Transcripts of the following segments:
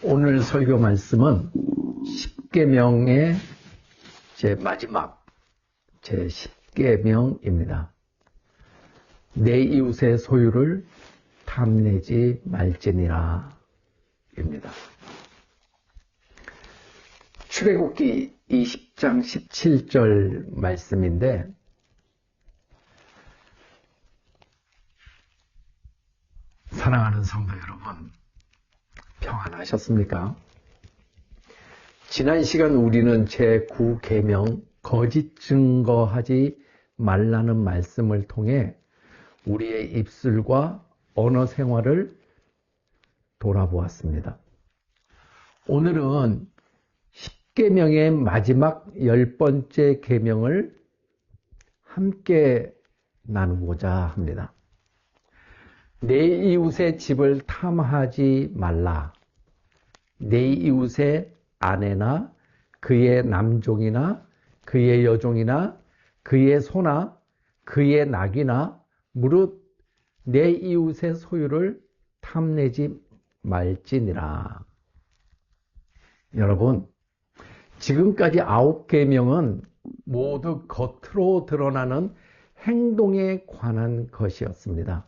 오늘 설교 말씀은 십계명의 제 마지막 제 10계명입니다. 내 이웃의 소유를 탐내지 말지니라 입니다. 출애굽기 20장 17절 말씀인데 사랑하는 성도 여러분, 평안하셨습니까? 지난 시간 우리는 제9계명 거짓 증거하지 말라는 말씀을 통해 우리의 입술과 언어 생활을 돌아보았습니다. 오늘은 10계명의 마지막 10번째 계명을 함께 나누고자 합니다. 내 이웃의 집을 탐하지 말라. 내 이웃의 아내나 그의 남종이나 그의 여종이나 그의 소나 그의 낙이나 무릇 내 이웃의 소유를 탐내지 말지니라. 여러분, 지금까지 9계명은 모두 겉으로 드러나는 행동에 관한 것이었습니다.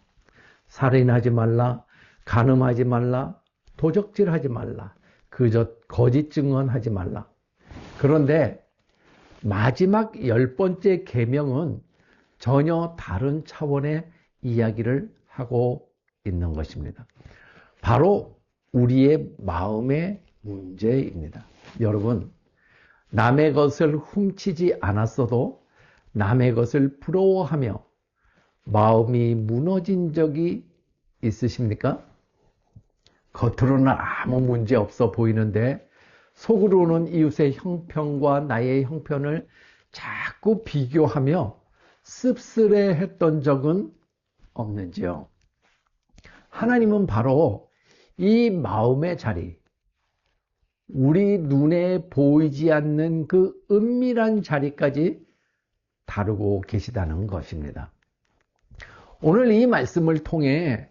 살인하지 말라, 간음하지 말라, 도적질하지 말라, 그저 거짓 증언하지 말라. 그런데 마지막 10번째 계명은 전혀 다른 차원의 이야기를 하고 있는 것입니다. 바로 우리의 마음의 문제입니다. 여러분, 남의 것을 훔치지 않았어도 남의 것을 부러워하며 마음이 무너진 적이 있으십니까? 겉으로는 아무 문제 없어 보이는데 속으로는 이웃의 형편과 나의 형편을 자꾸 비교하며 씁쓸해했던 적은 없는지요? 하나님은 바로 이 마음의 자리, 우리 눈에 보이지 않는 그 은밀한 자리까지 다루고 계시다는 것입니다. 오늘 이 말씀을 통해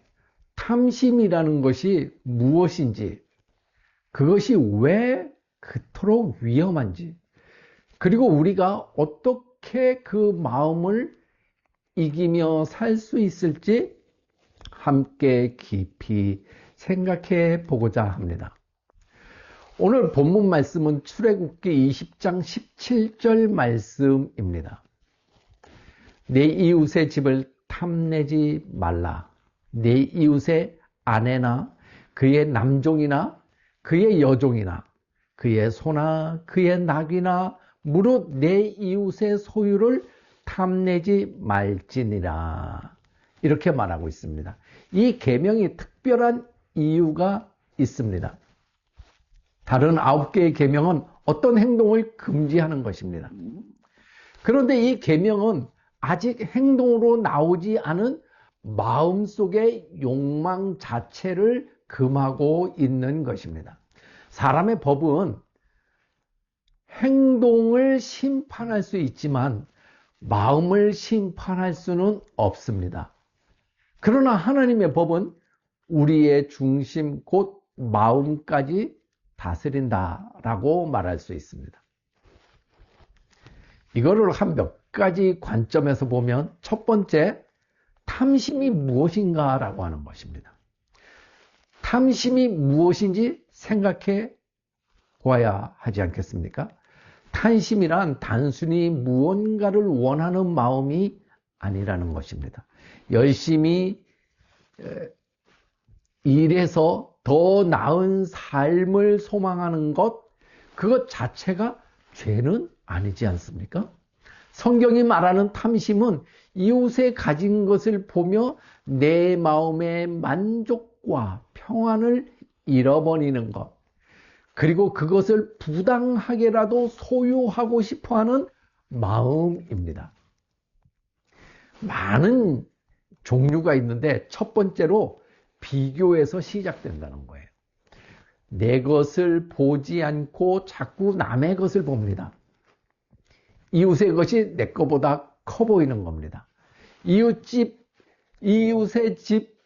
탐심이라는 것이 무엇인지, 그것이 왜 그토록 위험한지, 그리고 우리가 어떻게 그 마음을 이기며 살 수 있을지 함께 깊이 생각해 보고자 합니다. 오늘 본문 말씀은 출애굽기 20장 17절 말씀입니다. 내 이웃의 집을 탐내지 말라. 내 이웃의 아내나 그의 남종이나 그의 여종이나 그의 소나 그의 낙이나 무릇 내 이웃의 소유를 탐내지 말지니라. 이렇게 말하고 있습니다. 이 계명이 특별한 이유가 있습니다. 다른 9개의 계명은 어떤 행동을 금지하는 것입니다. 그런데 이 계명은 아직 행동으로 나오지 않은 마음속의 욕망 자체를 금하고 있는 것입니다. 사람의 법은 행동을 심판할 수 있지만 마음을 심판할 수는 없습니다. 그러나 하나님의 법은 우리의 중심 곧 마음까지 다스린다라고 말할 수 있습니다. 이거를 한 몇 가지 관점에서 보면 첫 번째, 탐심이 무엇인가라고 하는 것입니다. 탐심이 무엇인지 생각해 보아야 하지 않겠습니까? 탐심이란 단순히 무언가를 원하는 마음이 아니라는 것입니다. 열심히 일해서 더 나은 삶을 소망하는 것, 그것 자체가 죄는 아니지 않습니까? 성경이 말하는 탐심은 이웃의 가진 것을 보며 내 마음의 만족과 평안을 잃어버리는 것, 그리고 그것을 부당하게라도 소유하고 싶어하는 마음입니다. 많은 종류가 있는데 첫 번째로 비교에서 시작된다는 거예요. 내 것을 보지 않고 자꾸 남의 것을 봅니다. 이웃의 것이 내 것보다 커 보이는 겁니다. 이웃의 집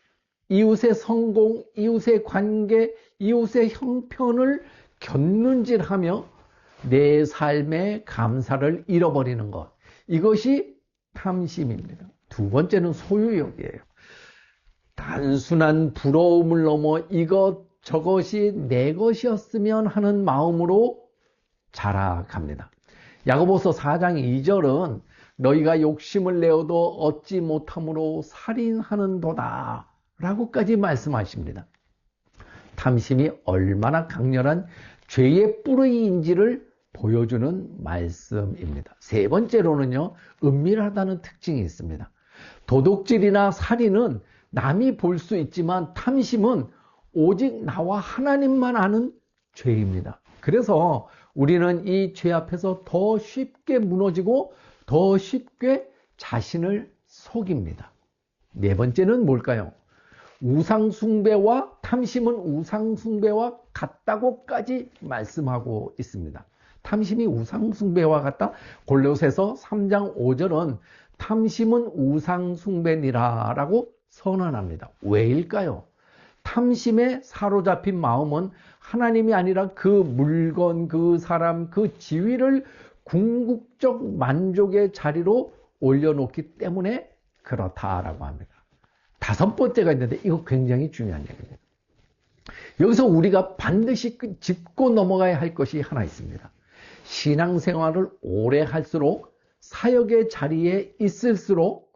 이웃의 성공, 이웃의 관계, 이웃의 형편을 곁눈질하며 내 삶의 감사를 잃어버리는 것. 이것이 탐심입니다. 두 번째는 소유욕이에요. 단순한 부러움을 넘어 저것이 내 것이었으면 하는 마음으로 자라갑니다. 야고보서 4장 2절은 너희가 욕심을 내어도 얻지 못함으로 살인하는도다 라고까지 말씀하십니다. 탐심이 얼마나 강렬한 죄의 뿌리인지를 보여주는 말씀입니다. 세 번째로는요, 은밀하다는 특징이 있습니다. 도둑질이나 살인은 남이 볼 수 있지만 탐심은 오직 나와 하나님만 아는 죄입니다. 그래서 우리는 이 죄 앞에서 더 쉽게 무너지고 더 쉽게 자신을 속입니다. 네 번째는 뭘까요? 우상숭배와 탐심은 우상숭배와 같다고까지 말씀하고 있습니다. 탐심이 우상숭배와 같다? 골로새서 3장 5절은 탐심은 우상숭배니라 라고 선언합니다. 왜일까요? 탐심에 사로잡힌 마음은 하나님이 아니라 그 물건, 그 사람, 그 지위를 궁극적 만족의 자리로 올려놓기 때문에 그렇다라고 합니다. 다섯 번째가 있는데 이거 굉장히 중요한 얘기입니다. 여기서 우리가 반드시 짚고 넘어가야 할 것이 하나 있습니다. 신앙생활을 오래 할수록 사역의 자리에 있을수록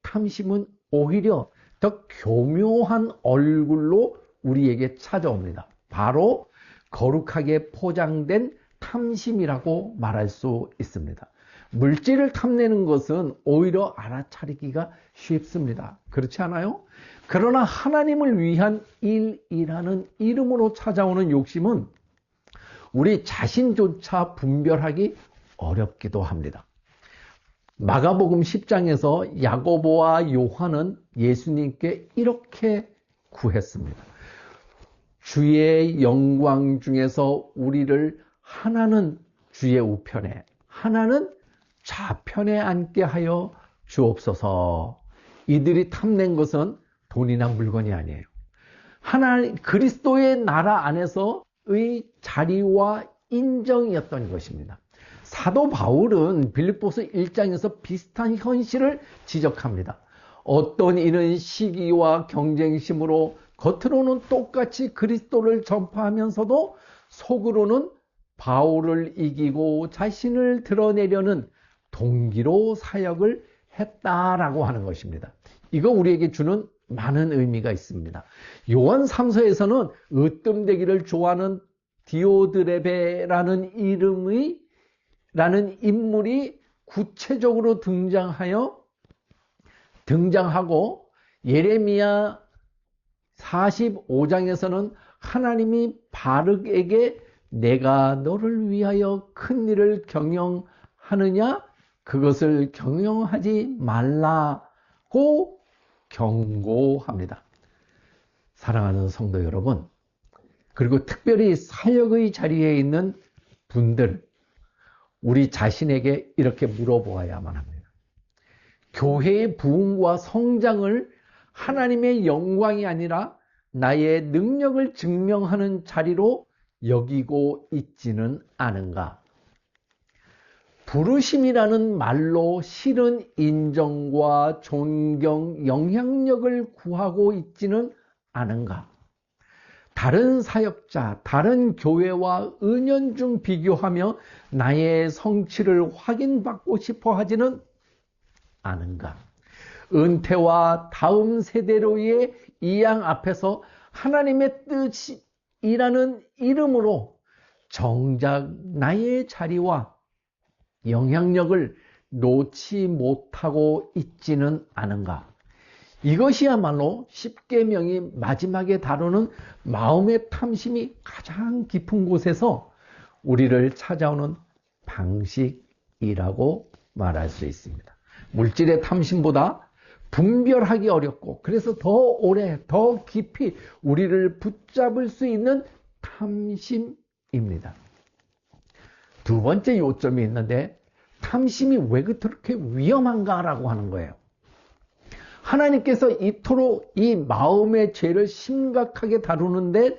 탐심은 오히려 더 교묘한 얼굴로 우리에게 찾아옵니다. 바로 거룩하게 포장된 탐심이라고 말할 수 있습니다. 물질을 탐내는 것은 오히려 알아차리기가 쉽습니다. 그렇지 않아요? 그러나 하나님을 위한 일이라는 이름으로 찾아오는 욕심은 우리 자신조차 분별하기 어렵기도 합니다. 마가복음 10장에서 야고보와 요한은 예수님께 이렇게 구했습니다. 주의 영광 중에서 우리를 하나는 주의 우편에, 하나는 좌편에 앉게 하여 주옵소서. 이들이 탐낸 것은 돈이나 물건이 아니에요. 하나님 그리스도의 나라 안에서의 자리와 인정이었던 것입니다. 사도 바울은 빌립보서 1장에서 비슷한 현실을 지적합니다. 어떤 이는 시기와 경쟁심으로 겉으로는 똑같이 그리스도를 전파하면서도 속으로는 바울을 이기고 자신을 드러내려는 동기로 사역을 했다라고 하는 것입니다. 이거 우리에게 주는 많은 의미가 있습니다. 요한 3서에서는 으뜸되기를 좋아하는 디오드레베라는 인물이 구체적으로 등장하고 예레미야 45장에서는 하나님이 바룩에게 내가 너를 위하여 큰 일을 경영하느냐? 그것을 경영하지 말라고 경고합니다. 사랑하는 성도 여러분, 그리고 특별히 사역의 자리에 있는 분들, 우리 자신에게 이렇게 물어보아야만 합니다. 교회의 부흥과 성장을 하나님의 영광이 아니라 나의 능력을 증명하는 자리로 여기고 있지는 않은가? 부르심이라는 말로 실은 인정과 존경, 영향력을 구하고 있지는 않은가? 다른 사역자, 다른 교회와 은연중 비교하며 나의 성취를 확인받고 싶어 하지는 않은가? 은퇴와 다음 세대로의 이 양 앞에서 하나님의 뜻이라는 이름으로 정작 나의 자리와 영향력을 놓지 못하고 있지는 않은가? 이것이야말로 십계명이 마지막에 다루는 마음의 탐심이 가장 깊은 곳에서 우리를 찾아오는 방식이라고 말할 수 있습니다. 물질의 탐심보다 분별하기 어렵고 그래서 더 오래, 더 깊이 우리를 붙잡을 수 있는 탐심입니다. 두 번째 요점이 있는데 탐심이 왜 그렇게 위험한가라고 하는 거예요. 하나님께서 이토록 이 마음의 죄를 심각하게 다루는데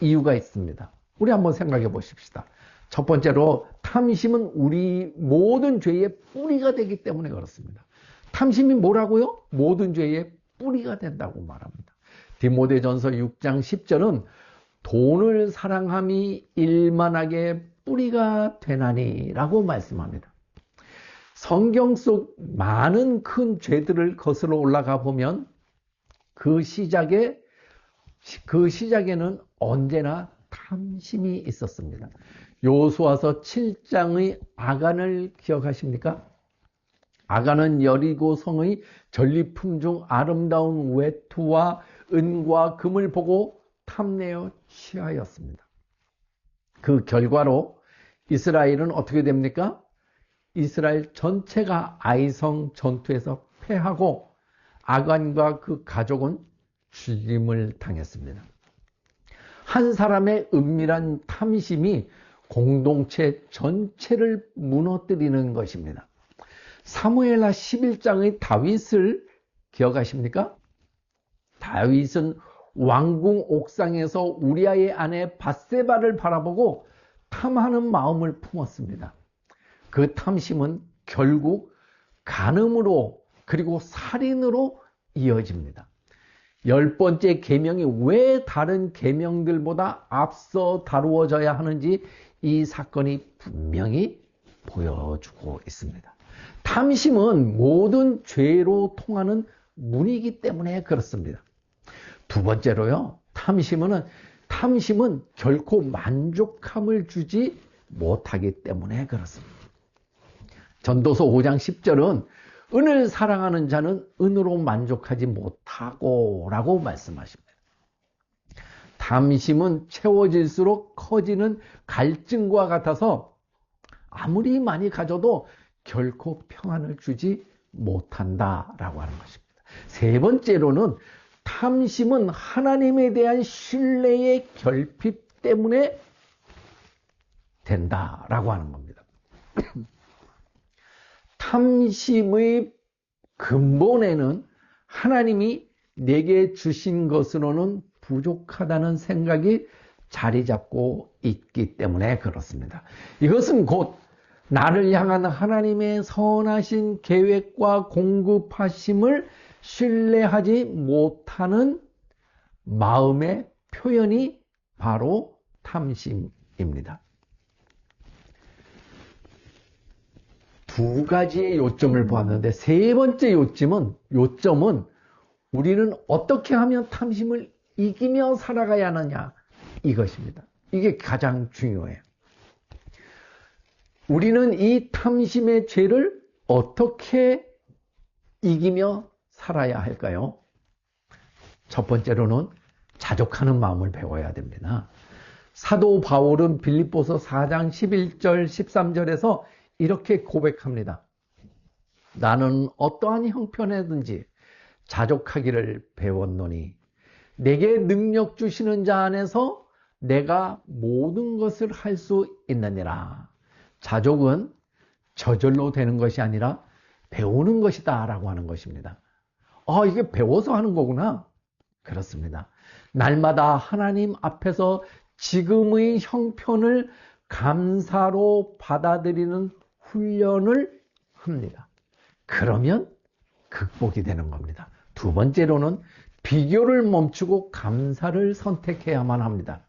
이유가 있습니다. 우리 한번 생각해 보십시다. 첫 번째로 탐심은 우리 모든 죄의 뿌리가 되기 때문에 그렇습니다. 탐심이 뭐라고요? 모든 죄의 뿌리가 된다고 말합니다. 디모데전서 6장 10절은 돈을 사랑함이 일만하게 뿌리가 되나니 라고 말씀합니다. 성경 속 많은 큰 죄들을 거슬러 올라가 보면 그 시작에는 언제나 탐심이 있었습니다. 여호수아서 7장의 아간을 기억하십니까? 아간은 여리고 성의 전리품 중 아름다운 외투와 은과 금을 보고 탐내어 취하였습니다. 그 결과로 이스라엘은 어떻게 됩니까? 이스라엘 전체가 아이성 전투에서 패하고 아간과 그 가족은 죽임을 당했습니다. 한 사람의 은밀한 탐심이 공동체 전체를 무너뜨리는 것입니다. 사무엘하 11장의 다윗을 기억하십니까? 다윗은 왕궁 옥상에서 우리아의 아내 밧세바를 바라보고 탐하는 마음을 품었습니다. 그 탐심은 결국 간음으로 그리고 살인으로 이어집니다. 10번째 계명이 왜 다른 계명들보다 앞서 다루어져야 하는지 이 사건이 분명히 보여주고 있습니다. 탐심은 모든 죄로 통하는 문이기 때문에 그렇습니다. 두 번째로요, 탐심은 결코 만족함을 주지 못하기 때문에 그렇습니다. 전도서 5장 10절은 은을 사랑하는 자는 은으로 만족하지 못하고 라고 말씀하십니다. 탐심은 채워질수록 커지는 갈증과 같아서 아무리 많이 가져도 결코 평안을 주지 못한다라고 하는 것입니다. 세 번째로는 탐심은 하나님에 대한 신뢰의 결핍 때문에 된다라고 하는 겁니다. 탐심의 근본에는 하나님이 내게 주신 것으로는 부족하다는 생각이 자리 잡고 있기 때문에 그렇습니다. 이것은 곧 나를 향한 하나님의 선하신 계획과 공급하심을 신뢰하지 못하는 마음의 표현이 바로 탐심입니다. 두 가지의 요점을 보았는데 세 번째 요점은 우리는 어떻게 하면 탐심을 이기며 살아가야 하느냐 이것입니다. 이게 가장 중요해요. 우리는 이 탐심의 죄를 어떻게 이기며 살아야 할까요? 첫 번째로는 자족하는 마음을 배워야 됩니다. 사도 바울은 빌립보서 4장 11절 13절에서 이렇게 고백합니다. 나는 어떠한 형편에든지 자족하기를 배웠노니 내게 능력 주시는 자 안에서 내가 모든 것을 할 수 있느니라. 자족은 저절로 되는 것이 아니라 배우는 것이다 라고 하는 것입니다. 이게 배워서 하는 거구나. 그렇습니다. 날마다 하나님 앞에서 지금의 형편을 감사로 받아들이는 훈련을 합니다. 그러면 극복이 되는 겁니다. 두 번째로는 비교를 멈추고 감사를 선택해야만 합니다.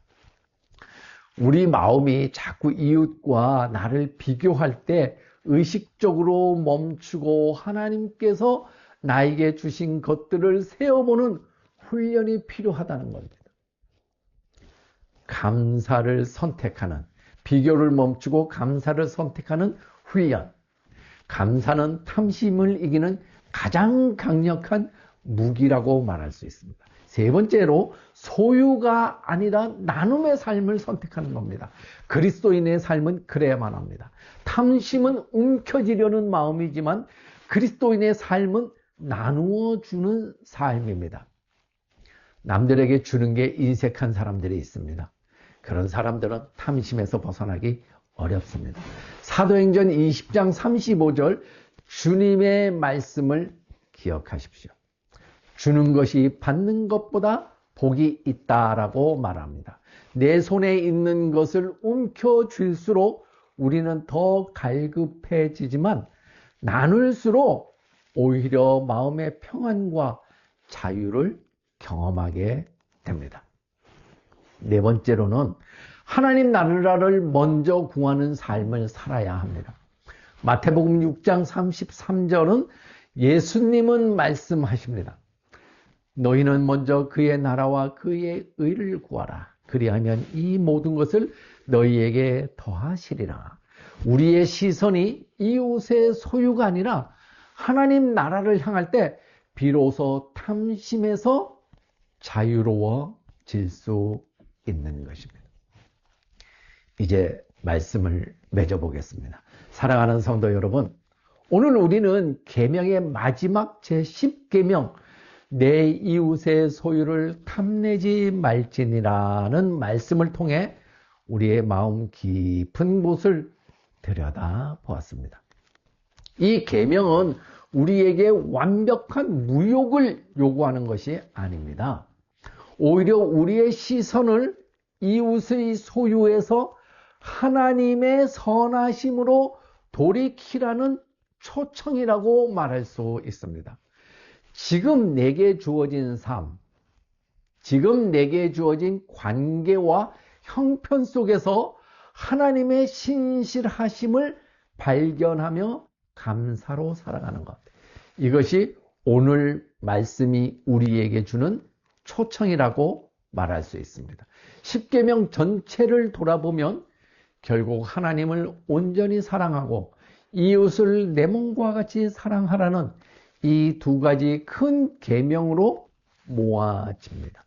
우리 마음이 자꾸 이웃과 나를 비교할 때 의식적으로 멈추고 하나님께서 나에게 주신 것들을 세어보는 훈련이 필요하다는 겁니다. 감사를 선택하는, 비교를 멈추고 감사를 선택하는 훈련. 감사는 탐심을 이기는 가장 강력한 무기라고 말할 수 있습니다. 세 번째로 소유가 아니라 나눔의 삶을 선택하는 겁니다. 그리스도인의 삶은 그래야만 합니다. 탐심은 움켜쥐려는 마음이지만 그리스도인의 삶은 나누어 주는 삶입니다. 남들에게 주는 게 인색한 사람들이 있습니다. 그런 사람들은 탐심에서 벗어나기 어렵습니다. 사도행전 20장 35절 주님의 말씀을 기억하십시오. 주는 것이 받는 것보다 복이 있다라고 말합니다. 내 손에 있는 것을 움켜쥘수록 우리는 더 갈급해지지만 나눌수록 오히려 마음의 평안과 자유를 경험하게 됩니다. 네 번째로는 하나님 나라를 먼저 구하는 삶을 살아야 합니다. 마태복음 6장 33절은 예수님은 말씀하십니다. 너희는 먼저 그의 나라와 그의 의를 구하라. 그리하면 이 모든 것을 너희에게 더하시리라. 우리의 시선이 이웃의 소유가 아니라 하나님 나라를 향할 때 비로소 탐심에서 자유로워질 수 있는 것입니다. 이제 말씀을 맺어보겠습니다. 사랑하는 성도 여러분, 오늘 우리는 계명의 마지막 제10계명 내 이웃의 소유를 탐내지 말지니라는 말씀을 통해 우리의 마음 깊은 곳을 들여다 보았습니다. 이 계명은 우리에게 완벽한 무욕을 요구하는 것이 아닙니다. 오히려 우리의 시선을 이웃의 소유에서 하나님의 선하심으로 돌이키라는 초청이라고 말할 수 있습니다. 지금 내게 주어진 삶, 지금 내게 주어진 관계와 형편 속에서 하나님의 신실하심을 발견하며 감사로 살아가는 것. 이것이 오늘 말씀이 우리에게 주는 초청이라고 말할 수 있습니다. 십계명 전체를 돌아보면 결국 하나님을 온전히 사랑하고 이웃을 내 몸과 같이 사랑하라는 이 두 가지 큰 계명으로 모아집니다.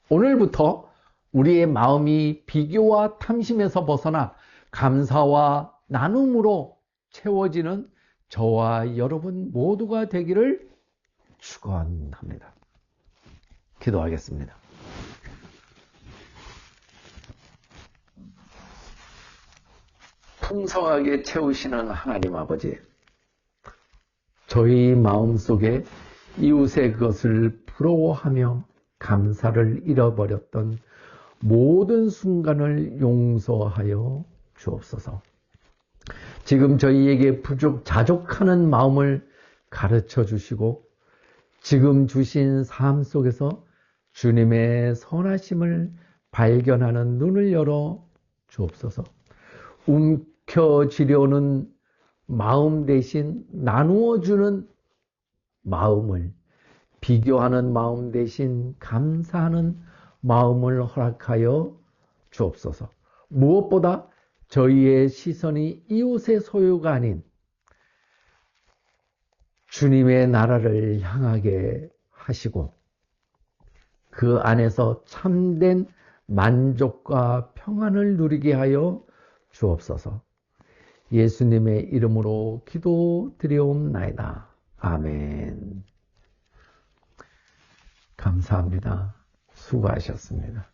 오늘부터 우리의 마음이 비교와 탐심에서 벗어나 감사와 나눔으로 채워지는 저와 여러분 모두가 되기를 축원합니다. 기도하겠습니다. 풍성하게 채우시는 하나님 아버지, 저희 마음속에 이웃의 그것을 부러워하며 감사를 잃어버렸던 모든 순간을 용서하여 주옵소서. 지금 저희에게 자족하는 마음을 가르쳐 주시고 지금 주신 삶 속에서 주님의 선하심을 발견하는 눈을 열어 주옵소서. 움켜쥐려는 마음 대신 나누어 주는 마음을, 비교하는 마음 대신 감사하는 마음을 허락하여 주옵소서. 무엇보다 저희의 시선이 이웃의 소유가 아닌 주님의 나라를 향하게 하시고 그 안에서 참된 만족과 평안을 누리게 하여 주옵소서. 예수님의 이름으로 기도드리옵나이다. 아멘. 감사합니다. 수고하셨습니다.